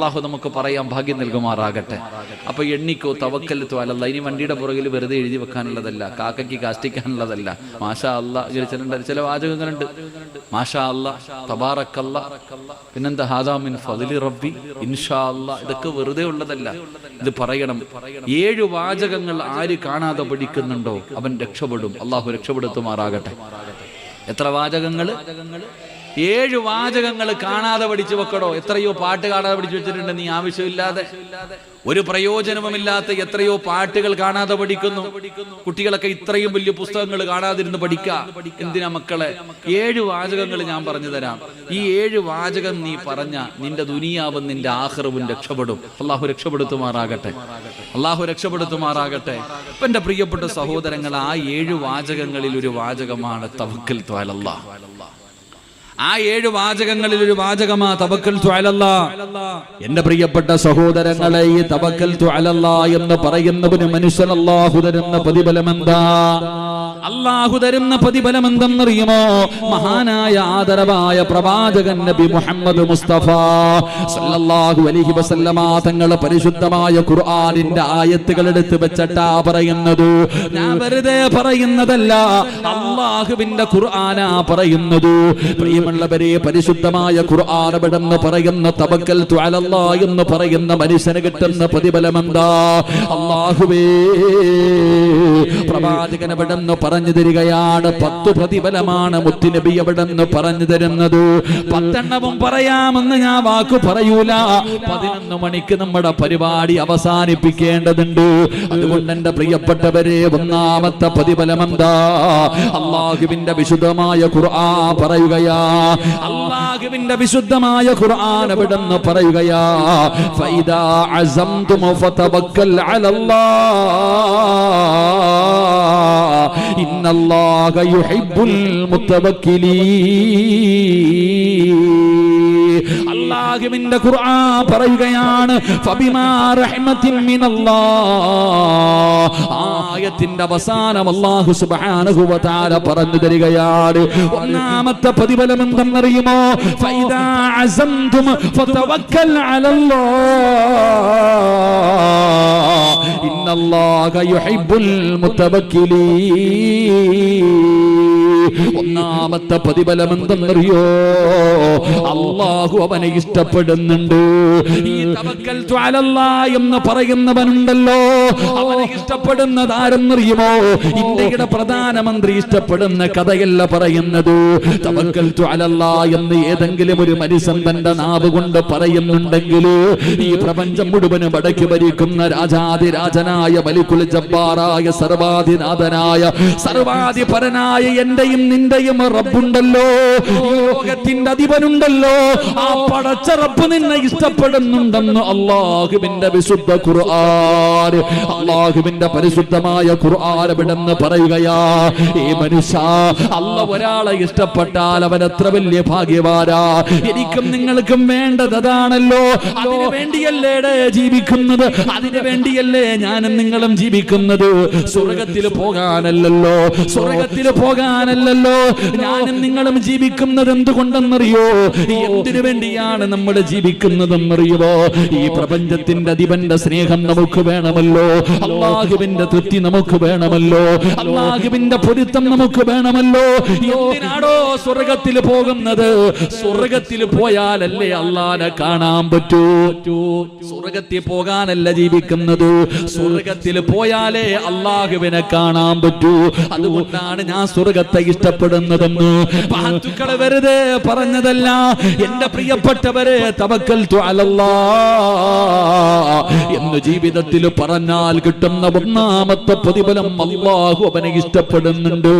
അല്ലാഹു നമുക്ക് പറയാൻ ഭാഗ്യം നൽകുമാറാകട്ടെ. അപ്പൊ എണ്ണിക്കോ തവക്കൽതു അലല്ലാഹ്. ഇനി വണ്ടിയുടെ പുറകിൽ വെറുതെ എഴുതി വെക്കാനുള്ളതല്ല, കാക്കയ്ക്ക് കാഷ്ടിക്കാനുള്ളതല്ല. മാഷാ അല്ലാഹ് ചില വാചകങ്ങളുണ്ട്. മാഷാ അല്ലാഹ്, തബാറക്കല്ലാഹ്, പിന്നെന്താ ഹാദാ മിൻ ഫദ്ലി റബ്ബി, ഇൻഷാ അല്ലാഹ്. ഇതൊക്കെ വെറുതെ ഉള്ളതല്ല, ഇത് പറയണം. 7 വാചകങ്ങൾ ആര് കാണാതെ പഠിക്കുന്നുണ്ടോ അവൻ രക്ഷപ്പെടും. അല്ലാഹു രക്ഷപ്പെടുത്തുമാറാകട്ടെ. എത്ര വാചകങ്ങൾ? 7 വാചകങ്ങൾ കാണാതെ പഠിച്ചു വെക്കടോ. എത്രയോ പാട്ട് കാണാതെ പഠിച്ചു വെച്ചിട്ടുണ്ട് നീ ആവശ്യമില്ലാതെ. ഒരു പ്രയോജനവുമില്ലാത്ത എത്രയോ പാട്ടുകൾ കാണാതെ പഠിക്കുന്നു. കുട്ടികളൊക്കെ ഇത്രയും വലിയ പുസ്തകങ്ങൾ കാണാതിരുന്ന് പഠിക്കുക. എന്തിനാ മക്കളെ? 7 വാചകങ്ങൾ ഞാൻ പറഞ്ഞു തരാം. ഈ 7 വാചകം നീ പറഞ്ഞ നിന്റെ ദുനിയാവും നിന്റെ ആഖിറവും രക്ഷപ്പെടും. അല്ലാഹു രക്ഷപ്പെടുത്തുമാറാകട്ടെ. അല്ലാഹു രക്ഷപ്പെടുത്തുമാറാകട്ടെ. ഇപ്പൊ എന്റെ പ്രിയപ്പെട്ട സഹോദരങ്ങൾ, ആ 7 വാചകങ്ങളിൽ ഒരു വാചകമാണ് തവക്കൽതു അലല്ലാഹ്. ആ 7 വാചകങ്ങളിൽ ഒരു വാചകമാ തവക്കൽതു അലല്ലാഹ്. എന്റെ പ്രിയപ്പെട്ട സഹോദരങ്ങളെ, ഈ തവക്കൽതു അലല്ലാഹ് എന്ന് പറയുന്നവന് മനുഷ്യൻ അല്ലാഹു തരുന്ന പ്രതിഫലം എന്താ? അല്ലാഹു തരുന്ന പ്രതിഫലം എന്തെന്നറിയുമോ? മഹാനായ ആദരവായ പ്രവാചകൻ നബി മുഹമ്മദ് മുസ്തഫ സല്ലല്ലാഹു അലൈഹി വസല്ലമ തങ്ങൾ പരിശുദ്ധമായ ഖുർആനിന്റെ ആയത്തുകൾ എടുത്ത് വെച്ചിട്ടാ പറയുന്നത്. ഞാൻ വെറുതെ പറയുന്നതല്ല, അല്ലാഹുവിന്റെ ഖുർആനാ പറയുന്നത്. പ്രിയമുള്ളവരെ, പരിശുദ്ധമായ ഖുർആൻ എവിടെന്ന് പറയുന്ന തവക്കൽതു അലല്ലാഹ് എന്ന് പറയുന്ന മനുഷ്യന് കിട്ടുന്ന പ്രതിഫലം എന്താ? അല്ലാഹുവേ, പ്രവാചകൻ എവിടെന്ന് പറഞ്ഞു തരികയാണ്. 10 പ്രതിഫലമാണ് മുത്തുനബി എവിടെന്ന് പറഞ്ഞു തരുന്നത്. 10 എണ്ണവും പറയാമെന്ന് ഞാൻ വാക്കു പറയൂല. 11 മണിക്ക് നമ്മുടെ പരിപാടി അവസാനിപ്പിക്കേണ്ടതുണ്ട്. അതുകൊണ്ട് എന്റെ പ്രിയപ്പെട്ടവരെ, ഒന്നാമത്തെ പ്രതിഫലം എന്താ? അല്ലാഹുവിന്റെ വിശുദ്ധമായ ഖുർആൻ പറയുകയാ. അല്ലാഹുവിന്റെ വിശുദ്ധമായ ഖുർആൻ എവിടെന്ന് പറയുകയാ. ഫൈദാ അസംതും ഫതവക്കൽ അലല്ലാഹ് ഇന്നല്ലാഹ യുഹിബ്ബുൽ മുതവക്കിലീൻ. അല്ലാഹുവിന്റെ ഖുർആൻ പറയുകയാണ്, ഫബിമാ റഹ്മത്തിൻ മിനല്ലാഹ്. ആയത്തിന്റെ അവസാനം അല്ലാഹു സുബ്ഹാനഹു വ തആല പറഞ്ഞു തരികയാണ്. ഒന്നാമത്തെ പ്രതിഫലം എന്തെന്നറിയുമോ? ഫൈദാ അസംതും ഫതവക്കൽ അലല്ലാഹ് ഇന്നല്ലാഹ യുഹിബ്ബുൽ മുതവക്കിലീൻ. ഒന്നാമത്തെ പ്രതിഫലം എന്തെന്നറിയോ? അല്ലാഹു അവനെ ഇഷ്ടപ്പെടുന്നുണ്ട്. ഈ തവക്കൽതു അലല്ലാഹ് എന്ന് പറയുന്നവനുണ്ടല്ലോ, അവനെ ഇഷ്ടപ്പെടുന്നത് ആരെന്നറിയുമോ? ഇന്ത്യയുടെ പ്രധാനമന്ത്രി ഇഷ്ടപ്പെടുന്ന കഥയല്ല പറയുന്നത്. തവക്കൽതു അലല്ലാഹ് എന്ന് ഏതെങ്കിലും ഒരു മനുഷ്യൻ തന്റെ നാവ് കൊണ്ട് പറയുന്നുണ്ടെങ്കിൽ ഈ പ്രപഞ്ചം മുഴുവനും അടക്കി ഭരിക്കുന്ന രാജാതിരാജനായ മലിക്കുൽ ജബ്ബാറായ സർവാധിനാഥനായ സർവാധിപരനായ എന്റെയും നിന്റെയും റബ്ബുണ്ടല്ലോ, ഈ ലോകത്തിന്റെ അധിപനുണ്ടല്ലോ, ആ പടച്ച റബ്ബ് നിന്നെ ഇഷ്ടപ്പെടുന്നുണ്ടെന്ന് അല്ലാഹുവിന്റെ വിശുദ്ധ ഖുർആൻ, അല്ലാഹുവിന്റെ പരിശുദ്ധമായ ഖുർആൻ എവിടെന്ന് പറയുകയാ. ഈ മനുഷ്യ, അല്ലാഹു ഒരാളെ ഇഷ്ടപ്പെട്ടാൽ അവൻ എത്ര വലിയ ഭാഗ്യവാനാ. എനിക്കും നിങ്ങൾക്കും വേണ്ടത് അതാണല്ലോ. അതിനു വേണ്ടിയല്ലേ ജീവിക്കുന്നത്, അതിനു വേണ്ടിയല്ലേ ഞാനും നിങ്ങളും ജീവിക്കുന്നത്. സ്വർഗത്തിൽ പോകാനല്ലല്ലോ, സ്വർഗത്തിൽ പോകാനല്ലല്ലോ ഞാനും നിങ്ങളും ജീവിക്കുന്നത്. എന്തുകൊണ്ടെന്നറിയോ? എന്തിനു വേണ്ടിയാണ് നമ്മൾ ജീവിക്കുന്നതെന്നറിയുമോ? ഈ പ്രപഞ്ചത്തിന്റെ അധിപന്റെ സ്നേഹം നമുക്ക് വേണമല്ലോ, അല്ലാഹുവിന്റെ തൃപ്തി നമുക്ക് വേണമല്ലോ, അല്ലാഹുവിന്റെ പൊരുത്തം നമുക്ക് വേണമല്ലോ. എന്തിനാണോ സ്വർഗത്തിൽ പോകുന്നത്? സ്വർഗത്തിൽ പോയാലല്ലേ അല്ലാഹനെ കാണാൻ പറ്റൂ. സ്വർഗത്തിൽ പോകാനല്ല ജീവിക്കുന്നത്, സ്വർഗത്തിൽ പോയാലേ അല്ലാഹുവിനെ കാണാൻ പറ്റൂ. അതുകൊണ്ടാണ് ഞാൻ സ്വർഗത്തെ ഇഷ്ടപ്പെടുന്നതെന്ന് മഹത്തുക്കളെ വെറുതെ പറഞ്ഞതല്ല. എന്റെ പ്രിയപ്പെട്ടവരെ, തവക്കൽതു അലല്ലാഹ് എന്ന് ജീവിതത്തിൽ പറഞ്ഞാൽ കിട്ടുന്ന ഒന്നാമത്തെ പ്രതിഫലം അല്ലാഹു അവനെ ഇഷ്ടപ്പെടുന്നുണ്ട്.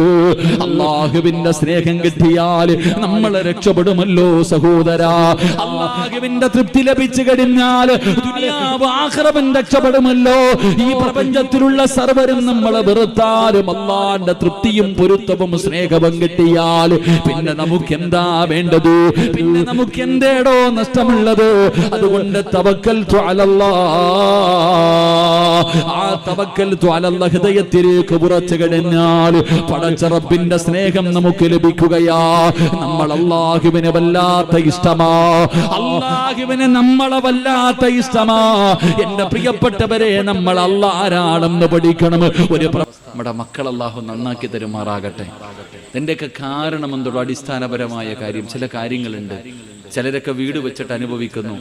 അല്ലാഹുവിന്റെ സ്നേഹം കിട്ടിയാൽ നമ്മൾ രക്ഷപ്പെടുമല്ലോ സഹോദരാ. അല്ലാഹുവിന്റെ തൃപ്തി ലഭിച്ചു കഴിഞ്ഞാൽ ദുനിയാവ് ആഖിറവും രക്ഷപ്പെടുമല്ലോ. ഈ പ്രപഞ്ചത്തിലുള്ള സർവരും നമ്മളെ വെറുത്താലും അല്ലാഹുവിന്റെ തൃപ്തിയും പൊരുത്തവും സ്നേഹം സ്നേഹവും കിട്ടിയാൽ പിന്നെ നമുക്ക് എന്താ വേണ്ടത്? പിന്നെ നമുക്ക് എന്തേടോ നഷ്ടമുള്ളത്? അതുകൊണ്ട് തവക്കൽതു അലല്ലാഹ്, ആ തവക്കൽതു അലല്ലാഹ് ഹൃദയത്തിലേക്ക് ഉറച്ചു കഴിഞ്ഞാൽ പടച്ച റബ്ബിന്റെ സ്നേഹം നമുക്ക് ലഭിക്കുകയാ. നമ്മൾ അല്ലാഹുവിനെ വല്ലാത്ത ഇഷ്ടമാ, അല്ലാഹുവിനെ നമ്മളെ വല്ലാത്ത ഇഷ്ടമാ. എന്റെ പ്രിയപ്പെട്ടവരെ, നമ്മൾ അല്ലാഹ് ആരാണെന്ന് പഠിക്കണം. നമ്മുടെ മക്കൾ അല്ലാഹു നന്നാക്കി തരുമാറാകട്ടെ. ഇതിന്റെയൊക്കെ കാരണം എന്തോ അടിസ്ഥാനപരമായ കാര്യം. ചില കാര്യങ്ങളുണ്ട്. ചിലരൊക്കെ വീട് വെച്ചിട്ട് അനുഭവിക്കുന്നു,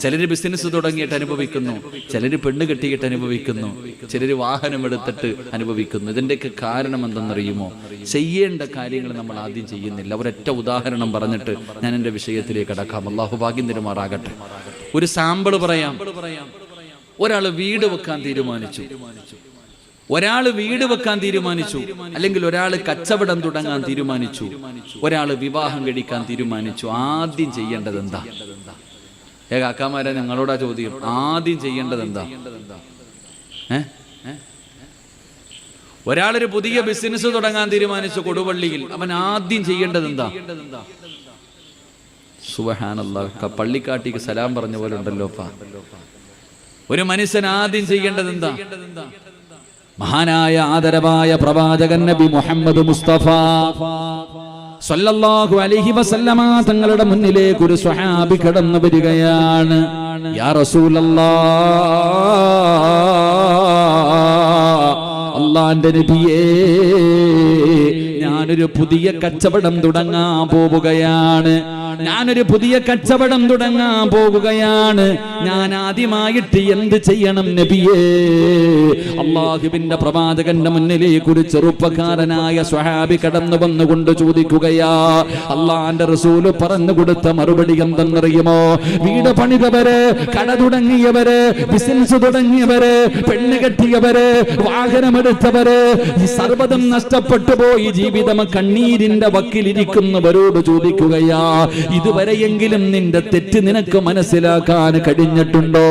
ചിലര് ബിസിനസ് തുടങ്ങിയിട്ട് അനുഭവിക്കുന്നു, ചിലര് പെണ്ണ് കെട്ടിയിട്ട് അനുഭവിക്കുന്നു, ചിലര് വാഹനം എടുത്തിട്ട് അനുഭവിക്കുന്നു. ഇതിന്റെയൊക്കെ കാരണം എന്തെന്നറിയുമോ? ചെയ്യേണ്ട കാര്യങ്ങൾ നമ്മൾ ആദ്യം ചെയ്യുന്നില്ല. ഒരൊറ്റ ഉദാഹരണം പറഞ്ഞിട്ട് ഞാൻ എൻ്റെ വിഷയത്തിലേക്ക് കടക്കാം. അല്ലാഹു ഭാഗ്യം തരുമാറാകട്ടെ. ഒരു സാമ്പിൾ പറയാം. ഒരാൾ വീട് വെക്കാൻ തീരുമാനിച്ചു, അല്ലെങ്കിൽ ഒരാൾ കച്ചവടം തുടങ്ങാൻ തീരുമാനിച്ചു, ഒരാൾ വിവാഹം കഴിക്കാൻ തീരുമാനിച്ചു. ആദ്യം ചെയ്യേണ്ടത് എന്താ? കാക്കാമാരെ, ഞങ്ങളോടാ ചോദ്യം. ആദ്യം ചെയ്യേണ്ടത് എന്താ? ഒരാളൊരു പുതിയ ബിസിനസ് തുടങ്ങാൻ തീരുമാനിച്ചു കൊടുവള്ളിയിൽ. അവൻ ആദ്യം ചെയ്യേണ്ടത് എന്താ? സുബ്ഹാനല്ലാഹ്, പള്ളിക്കാട്ടിക്ക് സലാം പറഞ്ഞ പോലെ ഉണ്ടല്ലോ. ഒരു മനുഷ്യൻ ആദ്യം ചെയ്യേണ്ടത് എന്താ? മഹാനായ ആദരവായ പ്രവാചകൻ നബി മുഹമ്മദ് മുസ്തഫ സല്ലല്ലാഹു അലൈഹി വസല്ലമ തങ്ങളുടെ മുന്നിലേക്ക് ഒരു സ്വഹാബി കടന്നു വരികയാണ്. യാ റസൂലല്ലാഹ്, അല്ലാഹുവിന്റെ നബിയേ, ഞാനൊരു പുതിയ കച്ചവടം തുടങ്ങാൻ പോവുകയാണ്. ഞാൻ ആദ്യമായിട്ട് എന്ത് ചെയ്യണം നബിയേ? അല്ലാഹുവിന്റെ പ്രവാചകന്റെ മുന്നിലേക്ക് ഒരു ചെറുപ്പക്കാരനായ സ്വഹാബി കടന്നു വന്നുകൊണ്ട് ചോദിക്കുകയാ. അല്ലാഹുവിന്റെ റസൂല് പറഞ്ഞു കൊടുത്ത മറുപടി എന്തെന്നറിയുമോ? വീട് പണിതവര്, കട തുടങ്ങിയവര്, ബിസിനസ് തുടങ്ങിയവര്, പെണ്ണ് കെട്ടിയവര്, വാഹനമെടുത്തവര്, ഈ സർവ്വതും നഷ്ടപ്പെട്ടു പോയി ജീവിതം കണ്ണീരിന്റെ വക്കിലിരിക്കുന്നവരോട് ചോദിക്കുകയാ, ഇതുവരെയെങ്കിലും നിന്റെ തെറ്റ് നിനക്ക് മനസ്സിലാക്കാൻ കഴിഞ്ഞിട്ടുണ്ടോ?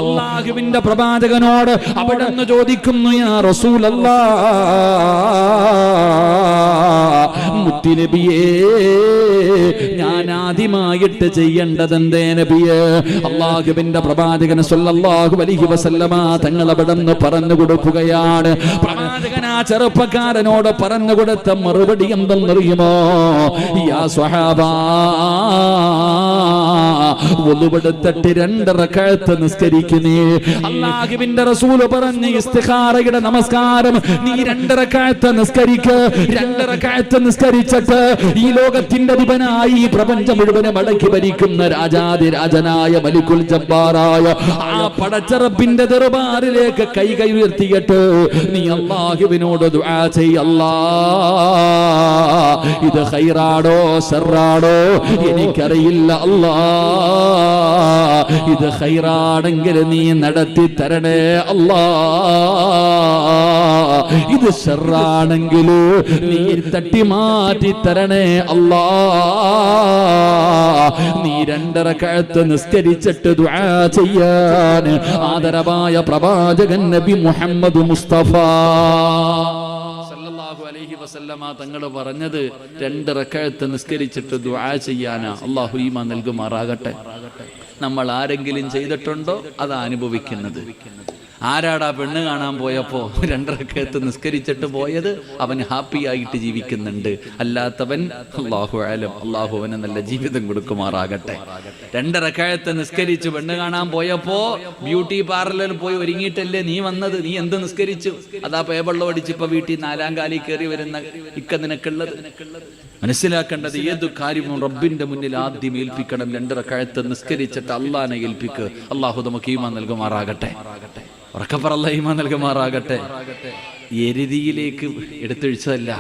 അല്ലാഹുവിന്റെ പ്രവാചകനോട് അവിടുന്ന് ചോദിക്കുന്നു, യാ റസൂലല്ലാഹ്, മുത്തുനബിയേ, ഞാൻ ആദ്യമായിട്ട് ചെയ്യേണ്ടത് എന്തേ നബിയേ? അല്ലാഹുവിന്റെ പ്രവാചകൻ സല്ലല്ലാഹു അലൈഹി വസല്ലമ തങ്ങൾ അവിടുന്ന് പറഞ്ഞു കൊടുക്കുകയാണ്. പ്രവാചകൻ ആ ചെറുപ്പക്കാരനോട് പറഞ്ഞു കൊടുത്ത മറുപടി എന്തെന്നറിയുമോ? യാ സ്വഹാബാ, ഒന്നുപെടുത്തിട്ട് 2 റക്അത്ത് നിസ്കരിക്കുന്നേ. അല്ലാഹുവിന്റെ റസൂല് പറഞ്ഞു, ഇസ്തിഖാറയുടെ നമസ്കാരം നീ 2 റക്അത്ത് നിസ്കരിക്ക്. 2 റക്അത്ത് നിസ്കരിച്ചിട്ട് ഈ ലോകത്തിന്റെ അധിപനായി ഈ പ്രപഞ്ചം മുഴുവനും അടക്കി ഭരിക്കുന്ന രാജാതിരാജനായ മലിക്കുൽ ജബ്ബാറായ ആ പടച്ച റബ്ബിന്റെ ദർബാറിലേക്ക് കൈ ഉയർത്തിയിട്ട് നീ അല്ലാഹുവിനോട് ദുആ ചെയ്യ്. അല്ലാഹ്, ഇത് ഖൈറാണോ ശർറാണോ എനിക്കറിയില്ല. അല്ലാഹ്, ഇത് ഖൈറാണെങ്കിൽ നീ നടത്തി തരണേ. അല്ലാഹ്, ഇത് ശർറാണെങ്കിൽ നീ തട്ടി മാറ്റി തരണേ. അല്ലാഹ്, നീ 2 റക്അത്ത് നിസ്കരിച്ചിട്ട് ദുആ ചെയ്യാൻ ആദരവായ പ്രവാചകൻ നബി മുഹമ്മദ് മുസ്തഫ സല്ലല്ലാഹു അലൈഹി വസല്ലമ തങ്ങൾ പറഞ്ഞത് 2 റക്അത്ത് നിസ്കരിച്ചിട്ട് ദുആ ചെയ്യാനാ. അല്ലാഹു ഈമാൻ നൽകുമാറാകട്ടെ. നമ്മൾ ആരെങ്കിലും ചെയ്തിട്ടുണ്ടോ അതാ അനുഭവിക്കുന്നത്. ആരാടാ പെണ്ണ് കാണാൻ പോയപ്പോ 2 റക്അത്ത് നിസ്കരിച്ചിട്ട് പോയത്? അവൻ ഹാപ്പി ആയിട്ട് ജീവിക്കുന്നുണ്ട്. അല്ലാത്തവൻ അല്ലാഹു അലം, അല്ലാഹു അവന് നല്ല ജീവിതം കൊടുക്കുമാറാകട്ടെ. 2 റക്അത്ത് നിസ്കരിച്ചു പെണ്ണ് കാണാൻ പോയപ്പോ ബ്യൂട്ടി പാർലറിൽ പോയി ഒരുങ്ങിയിട്ടല്ലേ നീ വന്നത്? നീ എന്ത് നിസ്കരിച്ചു? അതാ പേവെള്ളം അടിച്ചിപ്പോ വീട്ടിൽ 4ാം കാലിൽ കയറി വരുന്ന ഇക്ക നിനക്കുള്ളത്. മനസ്സിലാക്കേണ്ടത് ഏതു കാര്യവും റബ്ബിന്റെ മുന്നിൽ ആദ്യം ഏൽപ്പിക്കണം. 2 റക്അത്ത് നിസ്കരിച്ചിട്ട് അള്ളാനെ ഏൽപ്പിക്ക്. അല്ലാഹു നമുക്ക് ഈമാൻ നൽകുമാറാകട്ടെ. ഉറക്കപ്പറ അല്ലാഹു ഈമാൻ നൽകുമാറാകട്ടെ. എരിതിയിലേക്ക് എടുത്തൊഴിച്ചതല്ല,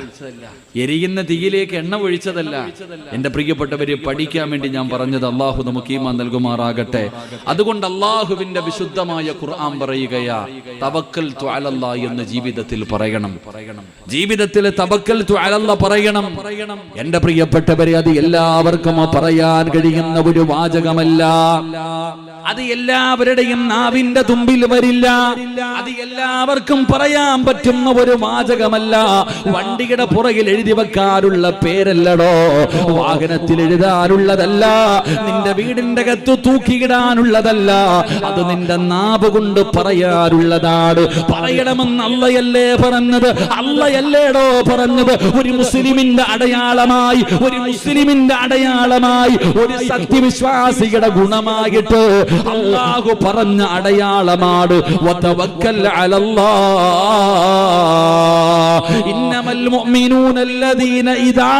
എരിയുന്ന തീയിലേക്ക് എണ്ണ ഒഴിച്ചതല്ല. എന്റെ പ്രിയപ്പെട്ടവരെ, പഠിക്കാൻ വേണ്ടി ഞാൻ പറഞ്ഞത്. അള്ളാഹു നമുക്ക് ഈമാൻ നൽകുമാറാകട്ടെ. അതുകൊണ്ട് അള്ളാഹുവിന്റെ വിശുദ്ധമായ ഖുർആൻ പറയുകയാ, തവക്കൽതു അലല്ലാഹ് എന്ന് ജീവിതത്തിൽ പറയണം. ജീവിതത്തിൽ തവക്കൽതു അലല്ലാഹ് പറയണം. എന്റെ പ്രിയപ്പെട്ടവരെ, അത് എല്ലാവർക്കും പറയാൻ കഴിയുന്ന ഒരു വാചകമല്ല. അത് എല്ലാവരുടെയും നാവിന്റെ തുമ്പിൽ വരില്ല. അത് എല്ലാവർക്കും പറയാൻ പറ്റുന്ന ഒരു വാചകമല്ല. വണ്ടിയുടെ പുറകിൽ എഴുതി വെക്കാറുള്ള പേരല്ലടോ, വാഹനത്തിൽ എഴുതാറുള്ളതല്ല, നിന്റെ വീടിന്റെ അകത്ത് തൂക്കിയിടാനുള്ളതല്ല. അത് നിന്റെ നാവ് കൊണ്ട് പറയാറുള്ളതാണ്. പറയണമെന്ന് അള്ളയല്ലേ പറഞ്ഞത്? അള്ളയല്ലേടോ പറഞ്ഞത്? ഒരു മുസ്ലിമിന്റെ അടയാളമായി, ഒരു മുസ്ലിമിന്റെ അടയാളമായി, ഒരു സത്യവിശ്വാസിയുടെ ഗുണമായിട്ട് അല്ലാഹു പറഞ്ഞ അടയാളമാണ് വതവക്കൽ അലല്ലാഹ്. ഇന്നമൽ മുഅ്മിനൂന അല്ലദീന ഇദാ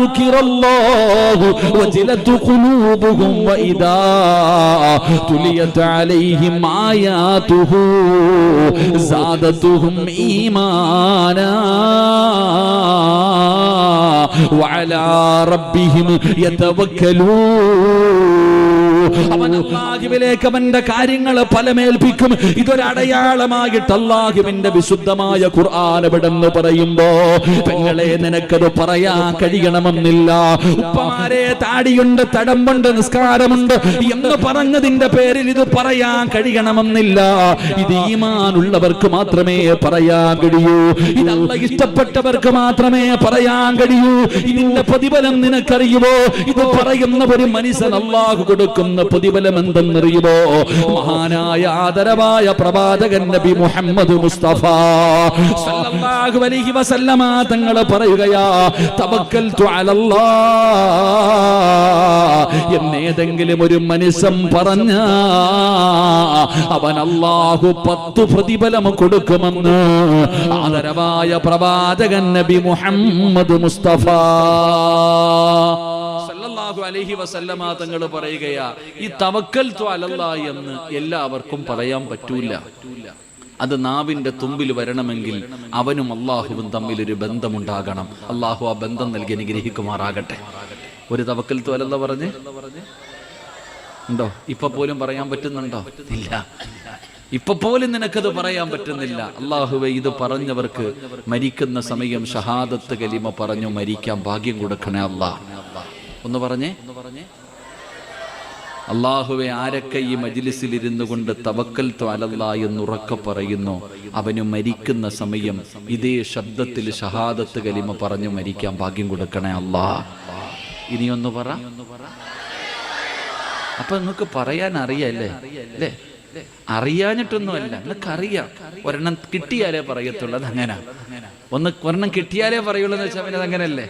ദുകിറല്ലാഹു വജിലത് ഖുലൂബുഹും വഇദാ തുലിയത് അലൈഹിം ആയാതുഹു സാദതുഹും ഈമാനാ വഅലാ റബ്ബിഹിം യതവക്കലൂൻ. അവൻ അല്ലാഹുവിലേക്ക് അവന്റെ കാര്യങ്ങൾ ഫലമേൽപ്പിക്കും. ഇതൊരടയാളമായിട്ട് അല്ലാഹുവിന്റെ വിശുദ്ധമായ ഖുർആൻ എവിടെന്ന് പറയുമ്പോ, പെങ്ങളെ നിനക്കത് പറയാൻ കഴിയണമെന്നില്ല. ഉപ്പമാരെ താടിയുണ്ട്, തടമ്പുണ്ട്, നിസ്കാരമുണ്ട് എന്ന് പറഞ്ഞതിന്റെ പേരിൽ ഇത് പറയാൻ കഴിയണമെന്നില്ല. ഇത് ഈമാനുള്ളവർക്ക് മാത്രമേ പറയാൻ കഴിയൂ. ഇത് അല്ലാഹ് ഇഷ്ടപ്പെട്ടവർക്ക് മാത്രമേ പറയാൻ കഴിയൂ. ഇതിന്റെ പ്രതിഫലം നിനക്കറിയുമോ? ഇത് പറയുന്ന ഒരു മനുഷ്യൻ അല്ലാഹു കൊടുക്കുന്ന പ്രതിഫലം എന്തെന്നറിയുമോ? മഹാനായ ആദരവായ പ്രവാചകൻ നബി മുഹമ്മദ് മുസ്തഫ സല്ലല്ലാഹു അലൈഹി വസല്ലമ തങ്ങൾ പറയുകയാ, തവക്കൽതു അലല്ലാഹ് എന്നേതെങ്കിലും ഒരു മനുഷ്യൻ പറഞ്ഞ അവൻ അല്ലാഹു 10 പ്രതിഫലം കൊടുക്കുമെന്ന് ആദരവായ പ്രവാചകൻ നബി മുഹമ്മദ് മുസ്തഫ സല്ലല്ലാഹു അലൈഹി വസല്ലമ തങ്ങൾ പറയുകയാ, ഈ തവക്കൽതു അലല്ലാഹ് എന്ന് എല്ലാവർക്കും പറയാൻ പറ്റൂല. അത് നാവിന്റെ തുമ്പിൽ വരണമെങ്കിൽ അവനും അല്ലാഹുവും തമ്മിൽ ഒരു ബന്ധമുണ്ടാകണം. അല്ലാഹു ആ ബന്ധം നൽകി അനുഗ്രഹിക്കുമാറാകട്ടെ. ഒരു തവക്കൽതു അലല്ലാഹ് പറഞ്ഞ് ഉണ്ടോ? ഇപ്പൊ പോലും പറയാൻ പറ്റുന്നുണ്ടോ? ഇല്ല. ഇപ്പൊ പോലും നിനക്കത് പറയാൻ പറ്റുന്നില്ല. അല്ലാഹുവേ, ഇത് പറഞ്ഞവർക്ക് മരിക്കുന്ന സമയം ഷഹാദത്ത് കലിമ പറഞ്ഞു മരിക്കാൻ ഭാഗ്യം കൊടുക്കണേ അല്ലാഹ്. ഒന്ന് പറഞ്ഞേ. അല്ലാഹുവേ, ആരൊക്കെ ഈ മജ്ലിസിൽ ഇരുന്നു കൊണ്ട് തവക്കൽതു അലല്ലാഹ് എന്ന് ഉറക്കെ പറയുന്നു, അവന് മരിക്കുന്ന സമയം ഇതേ ശബ്ദത്തിൽ ഷഹാദത്ത് കലിമ പറഞ്ഞു മരിക്കാൻ ഭാഗ്യം കൊടുക്കണേ അല്ലാഹ്. ഇനിയൊന്ന് പറ. അപ്പൊ നിങ്ങൾക്ക് പറയാൻ അറിയല്ലേ? അല്ലേ? അറിയാഞ്ഞിട്ടൊന്നുമല്ല, നിങ്ങൾക്കറിയാം. ഒരെണ്ണം കിട്ടിയാലേ പറയത്തുള്ളൂ. അത് അങ്ങനെ ഒരെണ്ണം കിട്ടിയാലേ പറയുള്ളൂ എന്ന് വെച്ചാൽ പിന്നെ അതങ്ങനല്ലേ?